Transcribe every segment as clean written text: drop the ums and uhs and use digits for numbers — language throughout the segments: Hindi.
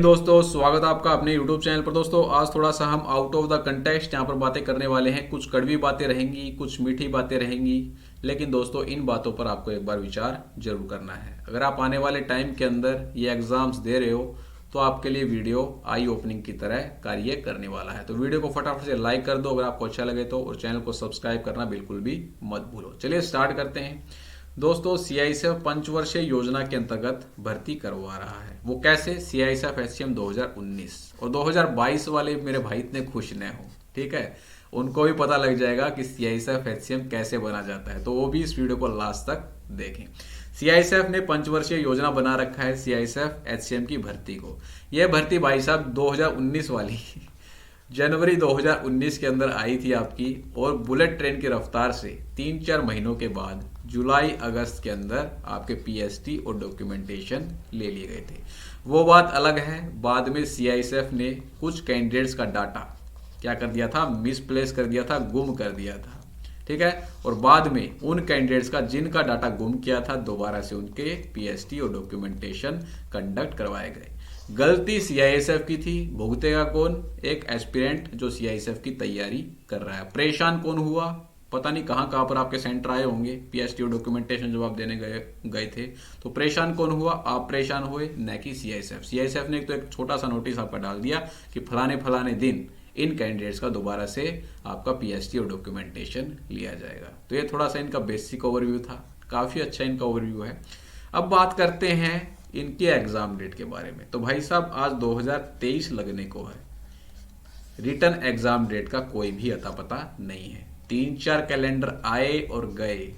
दोस्तों स्वागत है आपका अपने YouTube चैनल पर। दोस्तों आज थोड़ा सा हम आउट ऑफ द कंटेक्स्ट यहाँ पर बातें करने वाले हैं। कुछ कड़वी बातें रहेंगी, कुछ मीठी बातें रहेंगी, लेकिन दोस्तों इन बातों पर आपको एक बार विचार जरूर करना है। अगर आप आने वाले टाइम के अंदर ये एग्जाम्स दे रहे हो तो आपके लिए वीडियो आई ओपनिंग की तरह कार्य करने वाला है। तो वीडियो को फटाफट से लाइक कर दो अगर आपको अच्छा लगे तो, और चैनल को सब्सक्राइब करना बिल्कुल भी मत भूलो। चलिए स्टार्ट करते हैं। दोस्तों सीआईएसएफ पंचवर्षीय योजना के अंतर्गत भर्ती करवा रहा है। वो कैसे? सीआईएसएफ एचसीएम 2019 और 2022 वाले मेरे भाई इतने खुश न हो, ठीक है, उनको भी पता लग जाएगा कि सीआईएसएफ एचसीएम कैसे बना जाता है, तो वो भी इस वीडियो को लास्ट तक देखें। सीआईएसएफ ने पंचवर्षीय योजना बना रखा है सीआईएसएफ एचसीएम की भर्ती को। यह भर्ती भाई साहब 2019 वाली जनवरी 2019 के अंदर आई थी आपकी, और बुलेट ट्रेन की रफ्तार से 3-4 महीनों के बाद जुलाई अगस्त के अंदर आपके पीएसटी और डॉक्यूमेंटेशन ले लिए गए थे। वो बात अलग है, बाद में सीआईएसएफ ने कुछ कैंडिडेट्स का डाटा क्या कर दिया था, मिसप्लेस कर दिया था, गुम कर दिया था, ठीक है। और बाद में उन कैंडिडेट्स का जिनका डाटा गुम किया था दोबारा से उनके पीएसटी और डॉक्यूमेंटेशन कंडक्ट करवाए गए। गलती सीआईएसएफ की थी, भुगतेगा कौन? एक एस्पिरेंट जो सीआईएसएफ की तैयारी कर रहा है। परेशान कौन हुआ? पता नहीं कहां पर आपके सेंटर आए होंगे पीएसटी और डॉक्यूमेंटेशन जब आप देने गए थे, तो परेशान कौन हुआ? आप परेशान हुए, न कि सीआईएसएफ। सीआईएसएफ ने तो एक छोटा सा नोटिस आपका डाल दिया कि फलाने फलाने दिन इन कैंडिडेट्स का दोबारा से आपका पीएसटी और डॉक्यूमेंटेशन लिया जाएगा। तो ये थोड़ा सा इनका बेसिक ओवरव्यू था, काफी अच्छा इनका ओवरव्यू है। अब बात करते हैं इनके एग्जाम डेट के बारे में। तो भाई साहब आज 2023 लगने को है, रिटर्न एग्जाम डेट का कोई भी अता पता नहीं है। 3-4 कैलेंडर आए और गए,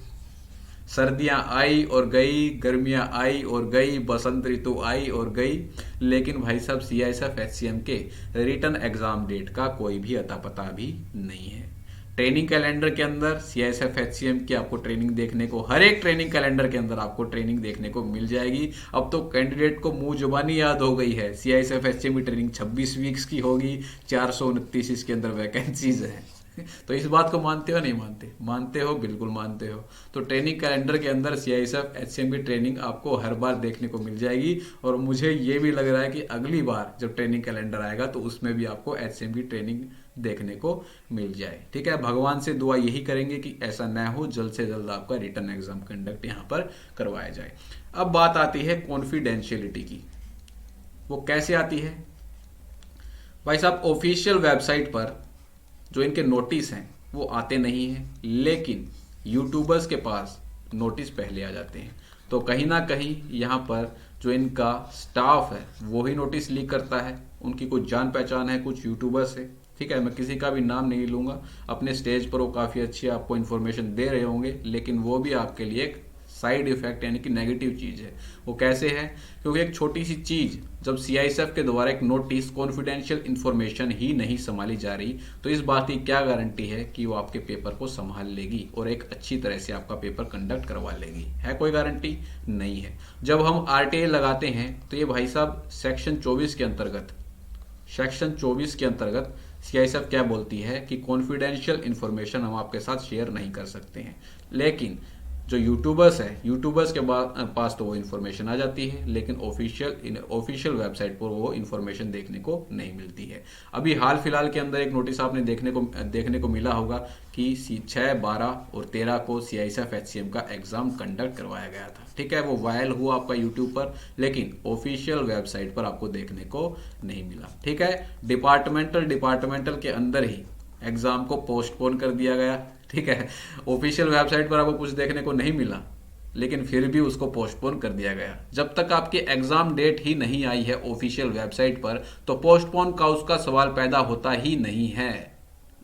सर्दियां आई और गई, गर्मियां आई और गई, बसंत ऋतु आई और गई, लेकिन भाई साहब सीआईएसएफ एचसीएम के रिटर्न एग्जाम डेट का कोई भी अता पता भी नहीं है। ट्रेनिंग कैलेंडर के अंदर सीआईएसएफ एचसीएम की आपको ट्रेनिंग देखने को, हर एक ट्रेनिंग कैलेंडर के अंदर आपको ट्रेनिंग देखने को मिल जाएगी। अब तो कैंडिडेट को मुंह जुबानी याद हो गई है, सीआईएसएफ एचसीएम की ट्रेनिंग 26 वीक्स की होगी, 429 इसके अंदर वैकेंसीज है। तो इस बात को मानते हो नहीं मानते? मानते हो, बिल्कुल मानते हो। तो ट्रेनिंग कैलेंडर के अंदर सीआईएसएफ एचसीएम की ट्रेनिंग आपको हर बार देखने को मिल जाएगी, और मुझे ये भी लग रहा है कि अगली बार जब ट्रेनिंग कैलेंडर आएगा तो उसमें भी आपको एचसीएम की ट्रेनिंग देखने को मिल जाए, ठीक है। भगवान से दुआ यही करेंगे कि ऐसा न हो, जल्द से जल्द आपका रिटर्न एग्जाम कंडक्ट यहाँ पर करवाया जाए। अब बात आती है कॉन्फिडेंशियलिटी की। वो कैसे आती है भाई साहब? ऑफिशियल वेबसाइट पर जो इनके नोटिस हैं वो आते नहीं हैं, लेकिन यूट्यूबर्स के पास नोटिस पहले आ जाते हैं। तो कहीं ना कहीं यहाँ पर जो इनका स्टाफ है वो ही नोटिस लीक करता है। उनकी कुछ जान पहचान है कुछ यूट्यूबर्स से, ठीक है। मैं किसी का भी नाम नहीं लूंगा, अपने स्टेज पर वो काफ़ी अच्छी आपको इन्फॉर्मेशन दे रहे होंगे, लेकिन वो भी आपके लिए एक साइड इफेक्ट यानी कि नेगेटिव चीज है। वो कैसे है? क्योंकि एक छोटी सी चीज जब सीआईएसएफ के द्वारा एक नोटिस कॉन्फिडेंशियल इंफॉर्मेशन ही नहीं संभाली जा रही, तो इस बात की क्या गारंटी है कि वो आपके पेपर को संभाल लेगी और एक अच्छी तरह से आपका पेपर कंडक्ट करवा लेगी? है कोई गारंटी? नहीं है। जब हम आरटीआई लगाते हैं तो ये भाई साहब सेक्शन 24 के अंतर्गत सीआईएसएफ क्या बोलती है कि कॉन्फिडेंशियल इंफॉर्मेशन हम आपके साथ शेयर नहीं कर सकते हैं। लेकिन जो यूट्यूबर्स है, यूट्यूबर्स के पास तो वो इन्फॉर्मेशन आ जाती है, लेकिन ऑफिशियल वेबसाइट पर वो इन्फॉर्मेशन देखने को नहीं मिलती है। अभी हाल फिलहाल के अंदर एक नोटिस आपने देखने को मिला होगा कि 6, 12 और 13 को सीआईएसएफ एचसीएम का एग्जाम कंडक्ट करवाया गया था, ठीक है। वो वायरल हुआ आपका यूट्यूब पर, लेकिन ऑफिशियल वेबसाइट पर आपको देखने को नहीं मिला, ठीक है। डिपार्टमेंटल के अंदर ही एग्जाम को पोस्टपोन कर दिया गया, ठीक है। ऑफिशियल वेबसाइट पर आपको कुछ देखने को नहीं मिला, लेकिन फिर भी उसको पोस्टपोन कर दिया गया। जब तक आपकी एग्जाम डेट ही नहीं आई है ऑफिशियल वेबसाइट पर, तो पोस्टपोन का उसका सवाल पैदा होता ही नहीं है।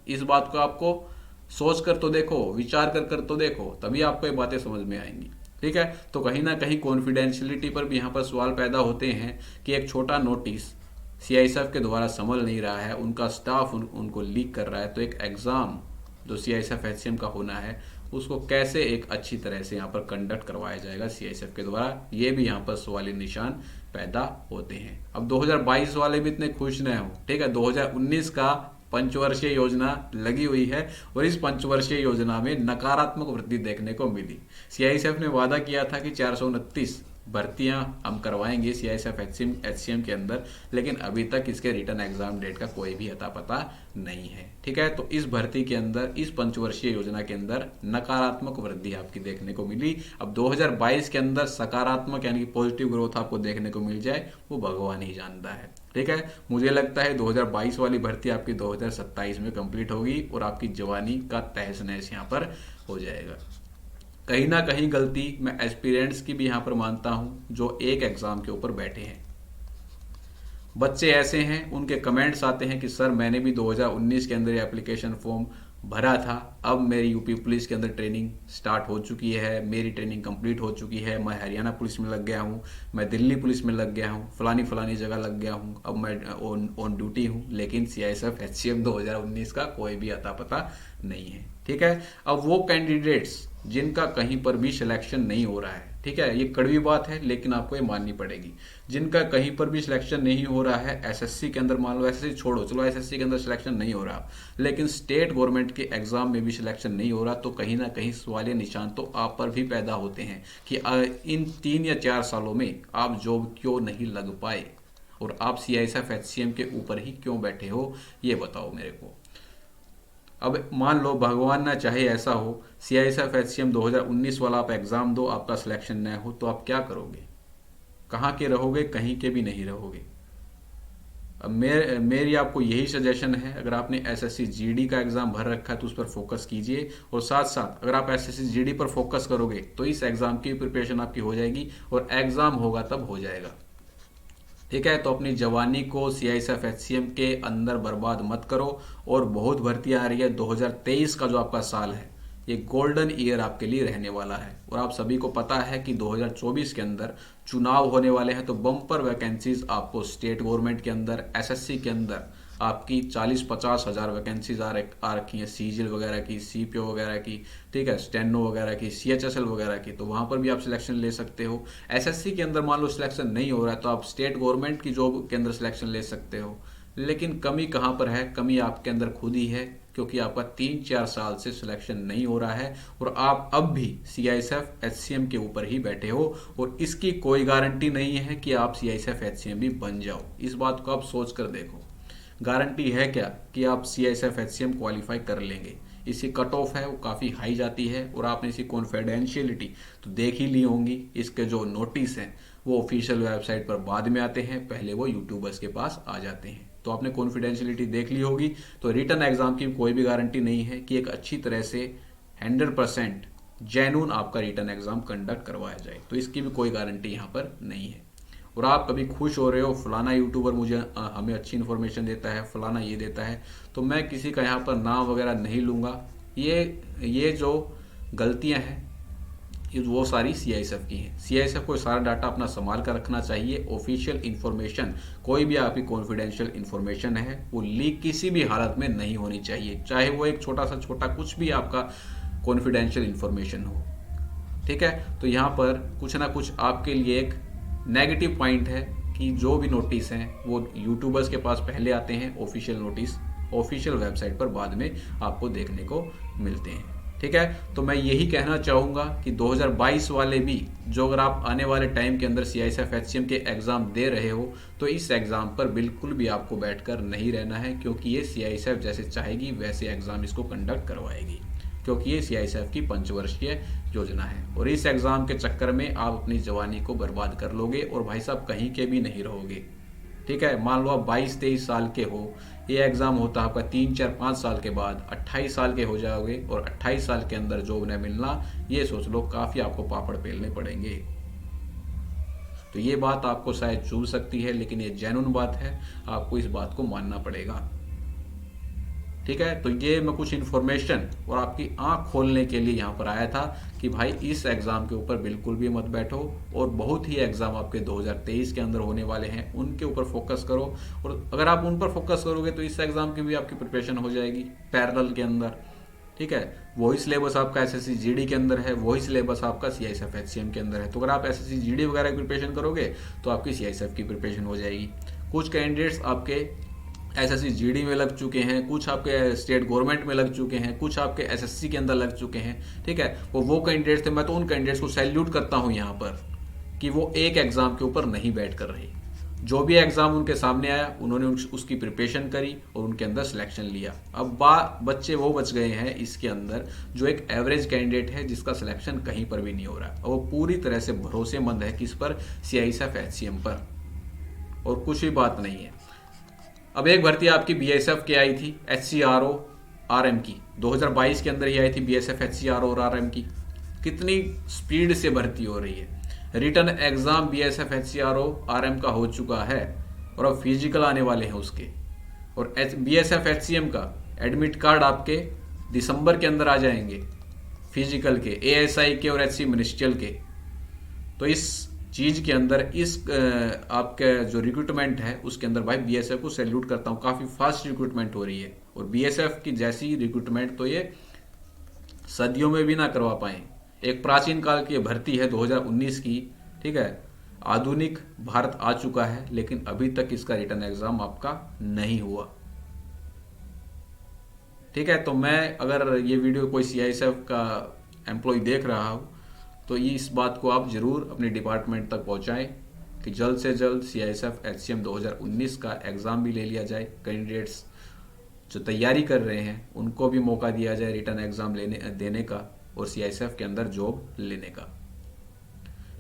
इस बात को आपको सोच कर तो देखो, विचार कर तो देखो, तभी आपको ये बातें समझ में आएंगी, ठीक है। तो कहीं ना कहीं कॉन्फिडेंशियलिटी पर भी यहाँ पर सवाल पैदा होते हैं कि एक छोटा नोटिस सीआईएसएफ के द्वारा संभल नहीं रहा है, उनका स्टाफ उनको लीक कर रहा है, तो एक एग्जाम जो सीआईएसएफ एचसीएम का होना है उसको कैसे एक अच्छी तरह से यहाँ पर कंडक्ट करवाया जाएगा सीआईएसएफ के द्वारा, ये भी यहाँ पर सवाली निशान पैदा होते हैं। अब 2022 वाले भी इतने खुश न हो, ठीक है। 2019 का पंचवर्षीय योजना लगी हुई है और इस पंचवर्षीय योजना में नकारात्मक वृद्धि देखने को मिली। सीआईएसएफ ने वादा किया था कि 429 भर्तियां हम करवाएंगे सीआईएसएफ एचसीएम के अंदर, लेकिन अभी तक इसके रिटर्न एग्जाम डेट का कोई भी अता पता नहीं है। ठीक है, तो इस भर्ती के अंदर, इस पंचवर्षीय योजना के अंदर नकारात्मक वृद्धि आपकी देखने को मिली। अब 2022 के अंदर सकारात्मक यानी कि पॉजिटिव ग्रोथ आपको देखने को मिल जाए वो भगवान ही जानता है। ठीक है, मुझे लगता है 2022 वाली भर्ती आपकी 2027 में कंप्लीट होगी और आपकी जवानी का तहस नहस यहाँ पर हो जाएगा। कहीं ना कहीं गलती मैं एस्पिरेंट्स की भी यहाँ पर मानता हूँ जो एक एग्जाम के ऊपर बैठे हैं। बच्चे ऐसे हैं, उनके कमेंट्स आते हैं कि सर मैंने भी 2019 के अंदर एप्लीकेशन फॉर्म भरा था, अब मेरी यूपी पुलिस के अंदर ट्रेनिंग स्टार्ट हो चुकी है, मेरी ट्रेनिंग कंप्लीट हो चुकी है, मैं हरियाणा पुलिस में लग गया हूँ, मैं दिल्ली पुलिस में लग गया हूँ, फलानी फलानी जगह लग गया हूँ, अब मैं ऑन ड्यूटी हूँ, लेकिन सीआईएसएफ एचसीएम 2019 का कोई भी अता पता नहीं है। ठीक है, अब वो कैंडिडेट्स जिनका कहीं पर भी सिलेक्शन नहीं हो रहा है, ठीक है, ये कड़वी बात है लेकिन आपको ये माननी पड़ेगी, जिनका कहीं पर भी सिलेक्शन नहीं हो रहा है एसएससी के अंदर, मान लो एसएससी छोड़ो, चलो एसएससी के अंदर सिलेक्शन नहीं हो रहा, लेकिन स्टेट गवर्नमेंट के एग्जाम में भी सिलेक्शन नहीं हो रहा, तो कहीं ना कहीं सवालिया निशान तो आप पर भी पैदा होते हैं कि इन 3 या 4 सालों में आप जॉब क्यों नहीं लग पाए और आप सीआईएसएफ एचसीएम के ऊपर ही क्यों बैठे हो, ये बताओ मेरे को। अब मान लो भगवान ना चाहे ऐसा हो, सीआईएसएफ एचसीएम 2019 वाला आप एग्जाम दो, आपका सिलेक्शन न हो, तो आप क्या करोगे? कहाँ के रहोगे? कहीं के भी नहीं रहोगे। अब मेरी आपको यही सजेशन है, अगर आपने एसएससी जीडी का एग्जाम भर रखा है तो उस पर फोकस कीजिए, और साथ साथ अगर आप एसएससी जीडी पर फोकस करोगे तो इस एग्जाम की प्रिपरेशन आपकी हो जाएगी और एग्जाम होगा तब हो जाएगा। ठीक है, तो अपनी जवानी को सीआईएसएफ एचसीएम के अंदर बर्बाद मत करो। और बहुत भर्तियां आ रही है, 2023 का जो आपका साल है ये गोल्डन ईयर आपके लिए रहने वाला है, और आप सभी को पता है कि 2024 के अंदर चुनाव होने वाले हैं, तो बम्पर वैकेंसीज आपको स्टेट गवर्नमेंट के अंदर, एसएससी के अंदर आपकी 40-50 हज़ार वैकेंसीज आ रखी हैं, सीजीएल वगैरह की, सीपीओ वगैरह की, ठीक है, स्टेनो वगैरह की, सीएचएसएल वगैरह की, तो वहां पर भी आप सिलेक्शन ले सकते हो। एसएससी के अंदर मान लो सिलेक्शन नहीं हो रहा है तो आप स्टेट गवर्नमेंट की जॉब के अंदर सिलेक्शन ले सकते हो। लेकिन कमी कहाँ पर है? कमी आपके अंदर खुद ही है, क्योंकि आपका 3-4 साल से सिलेक्शन नहीं हो रहा है और आप अब भी सीआईएसएफ एचसीएम के ऊपर ही बैठे हो, और इसकी कोई गारंटी नहीं है कि आप सीआईएसएफ एचसीएम भी बन जाओ। इस बात को आप सोच कर देखो, गारंटी है क्या कि आप सीआईएसएफ एचसीएम क्वालिफाई कर लेंगे? इसकी कट ऑफ है वो काफ़ी हाई जाती है, और आपने इसकी कॉन्फिडेंशियलिटी तो देख ही ली होंगी। इसके जो नोटिस हैं वो ऑफिशियल वेबसाइट पर बाद में आते हैं, पहले वो यूट्यूबर्स के पास आ जाते हैं, तो आपने कॉन्फिडेंशियलिटी देख ली होगी। तो रिटर्न एग्जाम की कोई भी गारंटी नहीं है कि एक अच्छी तरह से 100% जेन्युइन आपका रिटर्न एग्जाम कंडक्ट करवाया जाए, तो इसकी भी कोई गारंटी यहाँ पर नहीं है। और आप कभी खुश हो रहे हो फलाना यूट्यूबर मुझे हमें अच्छी इन्फॉर्मेशन देता है, फलाना ये देता है, तो मैं किसी का यहाँ पर नाम वगैरह नहीं लूँगा। ये जो गलतियाँ हैं ये वो सारी सीआईएसएफ की हैं। सीआईएसएफ को सारा डाटा अपना संभाल कर रखना चाहिए। ऑफिशियल इन्फॉर्मेशन, कोई भी आपकी कॉन्फिडेंशियल इन्फॉर्मेशन है वो लीक किसी भी हालत में नहीं होनी चाहिए, चाहे वो एक छोटा सा छोटा कुछ भी आपका कॉन्फिडेंशियल इन्फॉर्मेशन हो। ठीक है, तो यहाँ पर कुछ ना कुछ आपके लिए एक नेगेटिव पॉइंट है कि जो भी नोटिस हैं वो यूट्यूबर्स के पास पहले आते हैं, ऑफिशियल नोटिस ऑफिशियल वेबसाइट पर बाद में आपको देखने को मिलते हैं। ठीक है, तो मैं यही कहना चाहूँगा कि 2022 वाले भी जो, अगर आप आने वाले टाइम के अंदर सीआईएसएफ एचसीएम के एग्ज़ाम दे रहे हो तो इस एग्ज़ाम पर बिल्कुल भी आपको बैठकर नहीं रहना है, क्योंकि ये सीआईएसएफ जैसे चाहेगी वैसे एग्ज़ाम इसको कंडक्ट करवाएगी, क्योंकि ये सीआईएसएफ की पंचवर्षीय योजना है। और इस एग्ज़ाम के चक्कर में आप अपनी जवानी को बर्बाद कर लोगे और भाई साहब कहीं के भी नहीं रहोगे। ठीक है, मान लो आप 22-23 साल के हो, ये एग्ज़ाम होता है आपका 3-4-5 साल के बाद, 28 साल के हो जाओगे, और 28 साल के अंदर जॉब न मिलना, ये सोच लो काफ़ी आपको पापड़ बेलने पड़ेंगे। तो ये बात आपको शायद चूल सकती है, लेकिन ये जेन्युइन बात है, आपको इस बात को मानना पड़ेगा। ठीक है, तो ये मैं कुछ इन्फॉर्मेशन और आपकी आंख खोलने के लिए यहाँ पर आया था कि भाई इस एग्ज़ाम के ऊपर बिल्कुल भी मत बैठो, और बहुत ही एग्ज़ाम आपके 2023 के अंदर होने वाले हैं उनके ऊपर फोकस करो, और अगर आप उन पर फोकस करोगे तो इस एग्ज़ाम की भी आपकी प्रिपरेशन हो जाएगी पैरेलल के अंदर। ठीक है, वही सिलेबस आपका एसएससी जीडी के अंदर है, वही सिलेबस आपका सीआईएसएफ एचसीएम के अंदर है, तो अगर आप एसएससी जीडी वगैरह की प्रिपरेशन करोगे तो आपकी सीआईएसएफ की प्रिपरेशन हो जाएगी। कुछ कैंडिडेट्स आपके एसएससी जीडी में लग चुके हैं, कुछ आपके स्टेट गवर्नमेंट में लग चुके हैं, कुछ आपके एसएससी के अंदर लग चुके हैं। ठीक है, वो कैंडिडेट्स थे, मैं तो उन कैंडिडेट्स को सैल्यूट करता हूं यहाँ पर कि वो एक एग्ज़ाम के ऊपर नहीं बैठ कर रहे। जो भी एग्ज़ाम उनके सामने आया उन्होंने उसकी प्रिपरेशन करी और उनके अंदर सिलेक्शन लिया। अब बच्चे वो बच गए हैं इसके अंदर जो एक एवरेज कैंडिडेट है जिसका सिलेक्शन कहीं पर भी नहीं हो रहा, और वो पूरी तरह से भरोसेमंद है किस पर, CISF HCM पर, और कुछ भी बात नहीं है। अब एक भर्ती आपकी BSF की आई थी, HCRO RM की, 2022 के अंदर ही आई थी BSF HCRO और RM की। कितनी स्पीड से भर्ती हो रही है। Return exam BSF HCRO RM का हो चुका है और अब फिजिकल आने वाले हैं उसके, और BSF HCM का एडमिट कार्ड आपके दिसंबर के अंदर आ जाएंगे, फिजिकल के, ASI के और HC मिनिस्ट्रियल के। तो इस चीज़ के अंदर इस आपके जो रिक्रूटमेंट है उसके अंदर भाई BSF को सैल्यूट करता हूँ, काफ़ी फास्ट रिक्रूटमेंट हो रही है। और BSF की जैसी रिक्रूटमेंट तो ये सदियों में भी ना करवा पाए। एक प्राचीन काल की भर्ती है 2019 की, ठीक है, आधुनिक भारत आ चुका है, लेकिन अभी तक इसका रिटर्न एग्जाम आपका नहीं हुआ। ठीक है, तो मैं अगर ये वीडियो कोई CISF का एम्प्लॉय देख रहा हो तो ये इस बात को आप जरूर अपने डिपार्टमेंट तक पहुंचाएं कि जल्द से जल्द CISF HCM 2019 का एग्जाम भी ले लिया जाए। कैंडिडेट्स जो तैयारी कर रहे हैं उनको भी मौका दिया जाए रिटर्न एग्जाम देने का और CISF के अंदर जॉब लेने का।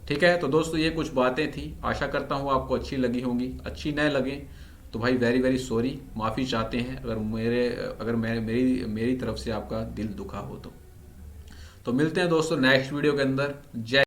ठीक है, तो दोस्तों ये कुछ बातें थी, आशा करता हूँ आपको अच्छी लगी होंगी। अच्छी न लगे तो भाई वेरी वेरी सॉरी, माफ़ी चाहते हैं अगर मेरी तरफ से आपका दिल दुखा हो तो मिलते हैं दोस्तों नेक्स्ट वीडियो के अंदर। जय